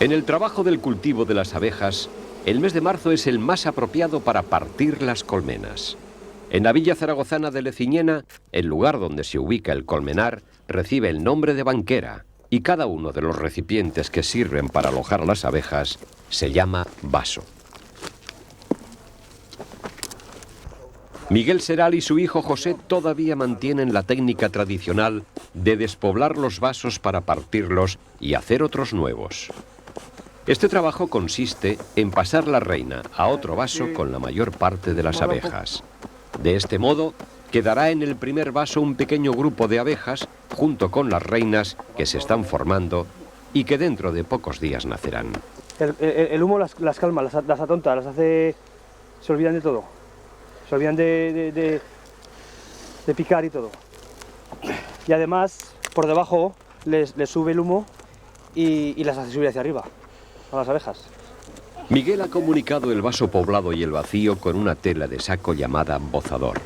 En el trabajo del cultivo de las abejas, el mes de marzo es el más apropiado para partir las colmenas. En la villa zaragozana de Leciñena, el lugar donde se ubica el colmenar recibe el nombre de banquera y cada uno de los recipientes que sirven para alojar a las abejas se llama vaso. Miguel Seral y su hijo José todavía mantienen la técnica tradicional de despoblar los vasos para partirlos y hacer otros nuevos. Este trabajo consiste en pasar la reina a otro vaso con la mayor parte de las abejas. De este modo, quedará en el primer vaso un pequeño grupo de abejas junto con las reinas que se están formando y que dentro de pocos días nacerán. El humo las calma, las atonta, las hace... se olvidan de todo. Se olvidan de picar y todo. Y además, por debajo, les sube el humo y las hace subir hacia arriba, a las abejas. Miguel ha comunicado el vaso poblado y el vacío con una tela de saco llamada bozador.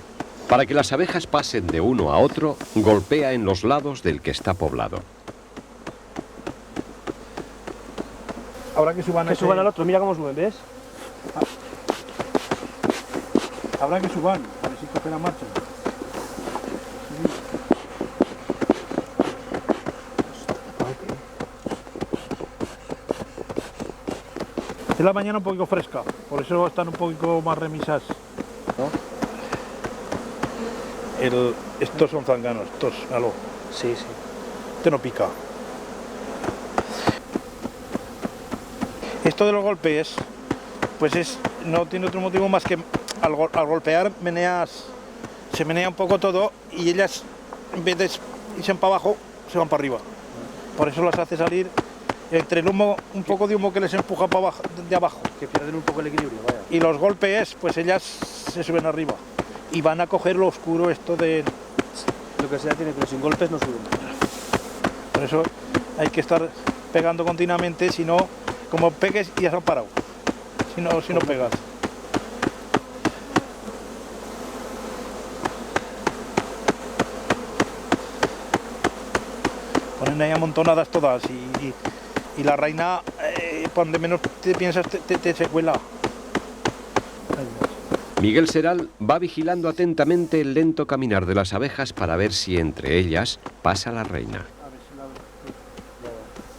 Para que las abejas pasen de uno a otro, golpea en los lados del que está poblado. Ahora que suban al otro, mira cómo suben, ¿ves? Habrá que suban, a ver si coge la marcha. Es la mañana un poquito fresca, por eso están un poquito más remisas, ¿no? Estos son zanganos, estos, aló. Sí, sí. Este no pica. Esto de los golpes, pues no tiene otro motivo más que al golpear se menea un poco todo y ellas, en vez de irse para abajo, se van para arriba. Por eso las hace salir entre el humo, un poco de humo que les empuja para abajo, de abajo. Que pierden un poco el equilibrio, vaya. Y los golpes, pues ellas se suben arriba. Y van a coger lo oscuro esto de... Lo que sea tiene, pero sin golpes no suben. Por eso hay que estar pegando continuamente, si no, como pegues ya se han parado. Si no pegas. Ponen ahí amontonadas todas y la reina, cuando menos te piensas, te se cuela. Miguel Seral va vigilando atentamente el lento caminar de las abejas para ver si entre ellas pasa la reina.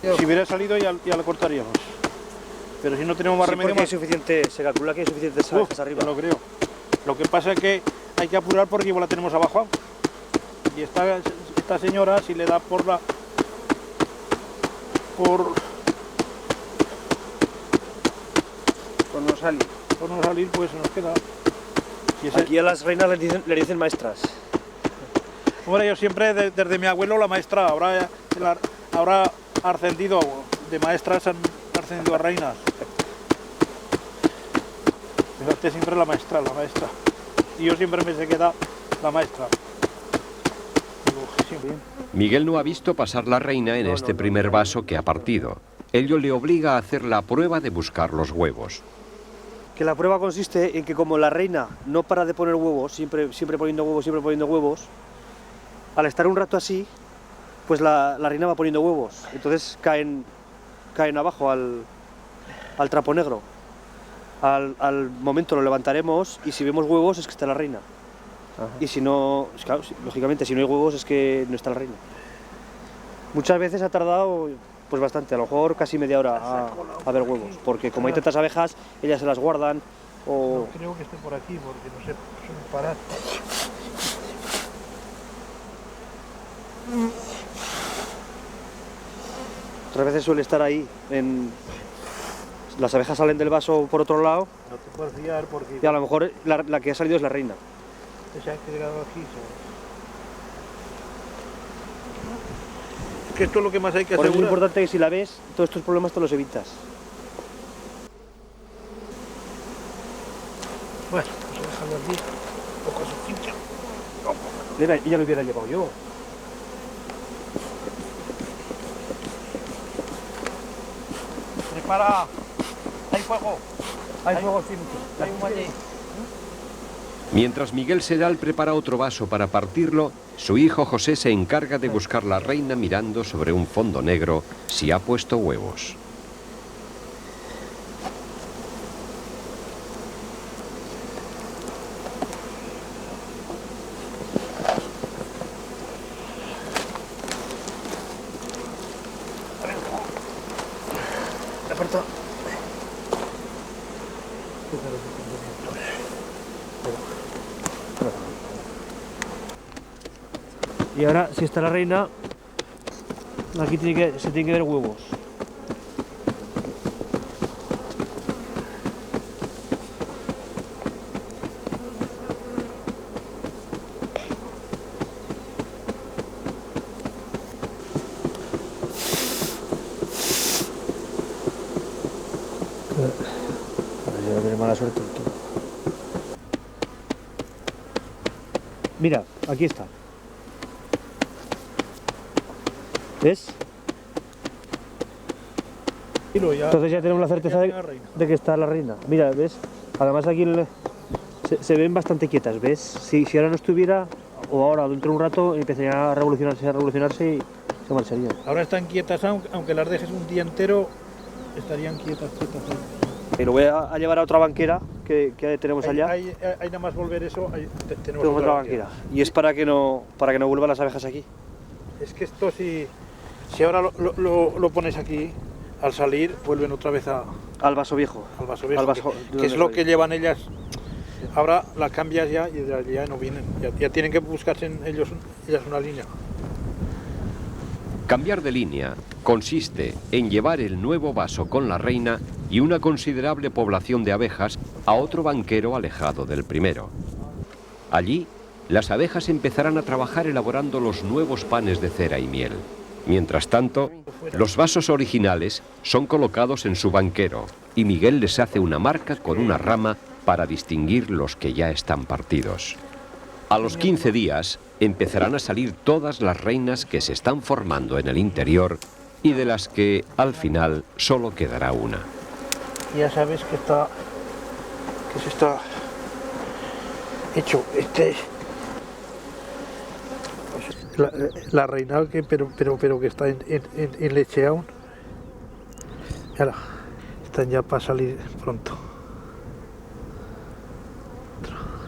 Si hubiera salido ya la cortaríamos. Pero si no tenemos más remedio... Hay suficiente, se calcula que hay suficientes abejas arriba. Lo creo. Lo que pasa es que hay que apurar porque igual la tenemos abajo. Y esta señora, si le da por no salir, pues nos queda. Aquí a las reinas le dicen maestras. Hombre, yo siempre, desde mi abuelo, la maestra, ahora ha ascendido de maestras, han ascendido a reinas. Pero usted siempre la maestra. Y yo siempre me se queda la maestra. Digo, sí, Miguel no ha visto pasar la reina en este primer vaso que ha partido. Ello le obliga a hacer la prueba de buscar los huevos. Que la prueba consiste en que como la reina no para de poner huevos, siempre poniendo huevos, al estar un rato así, pues la reina va poniendo huevos. Entonces caen abajo al trapo negro. Al momento lo levantaremos y si vemos huevos es que está la reina. Ajá. Y si no, claro, lógicamente si no hay huevos es que no está la reina. Muchas veces ha tardado pues bastante, a lo mejor casi media hora a ver huevos, porque como hay tantas abejas, ellas se las guardan o... No creo que esté por aquí, porque no sé, suelen parar. Otras veces suele estar ahí, las abejas salen del vaso por otro lado. No te puedes fiar porque... Y a lo mejor la que ha salido es la reina. Se ha quedado aquí. Que esto es lo que más hay que Por asegurar. eso es importante que si la ves, todos estos problemas te los evitas. Bueno, pues déjalo aquí, poco su sitio. Ella lo hubiera llevado yo. Prepara. Hay fuego. Hay fuego, sí, mucho. Hay humo allí. Mientras Miguel Seral prepara otro vaso para partirlo, su hijo José se encarga de buscar la reina mirando sobre un fondo negro si ha puesto huevos. aparta. Y ahora, si está la reina, aquí se tienen que ver huevos. Yo no tengo mala suerte. Mira, aquí está. ¿Ves? Entonces ya tenemos la certeza de que está la reina. Mira, ¿ves? Además aquí se ven bastante quietas, ¿ves? Si ahora no estuviera, o ahora dentro de un rato, empezarían a revolucionarse y se marcharían. Ahora están quietas, aunque las dejes un día entero, estarían quietas. Y lo voy a llevar a otra banquera que tenemos allá. Hay nada más volver eso, tenemos Otra banquera. Y es para que no vuelvan las abejas aquí. Es que esto si ahora lo pones aquí, al salir vuelven otra vez al vaso viejo. Al vaso viejo, Al vaso, que es lo que llevan ellas. Ahora las cambias ya y ya no vienen. Ya tienen que buscarse ellas una línea. Cambiar de línea consiste en llevar el nuevo vaso con la reina y una considerable población de abejas a otro banquero alejado del primero. Allí, las abejas empezarán a trabajar elaborando los nuevos panes de cera y miel. Mientras tanto, los vasos originales son colocados en su banquero y Miguel les hace una marca con una rama para distinguir los que ya están partidos. A los 15 días empezarán a salir todas las reinas que se están formando en el interior y de las que al final solo quedará una. Ya sabes que se está hecho la reina pero que está en leche aún. Ahora, están ya para salir pronto.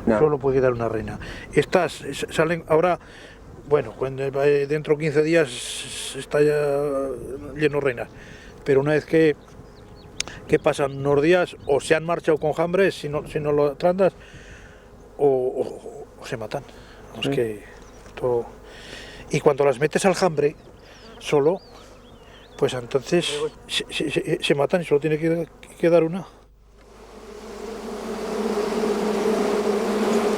No. Solo puede quedar una reina. Estas salen ahora, bueno, cuando dentro de 15 días está ya lleno de reinas, pero una vez que pasan unos días o se han marchado con jambres si no lo tratas o se matan. Sí. Que todo... Y cuando las metes al jambre solo, pues entonces se matan y solo tiene que quedar una.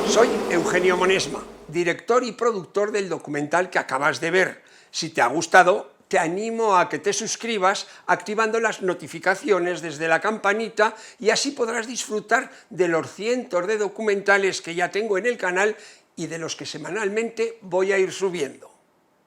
Soy Eugenio Monesma, director y productor del documental que acabas de ver. Si te ha gustado, te animo a que te suscribas activando las notificaciones desde la campanita y así podrás disfrutar de los cientos de documentales que ya tengo en el canal y de los que semanalmente voy a ir subiendo.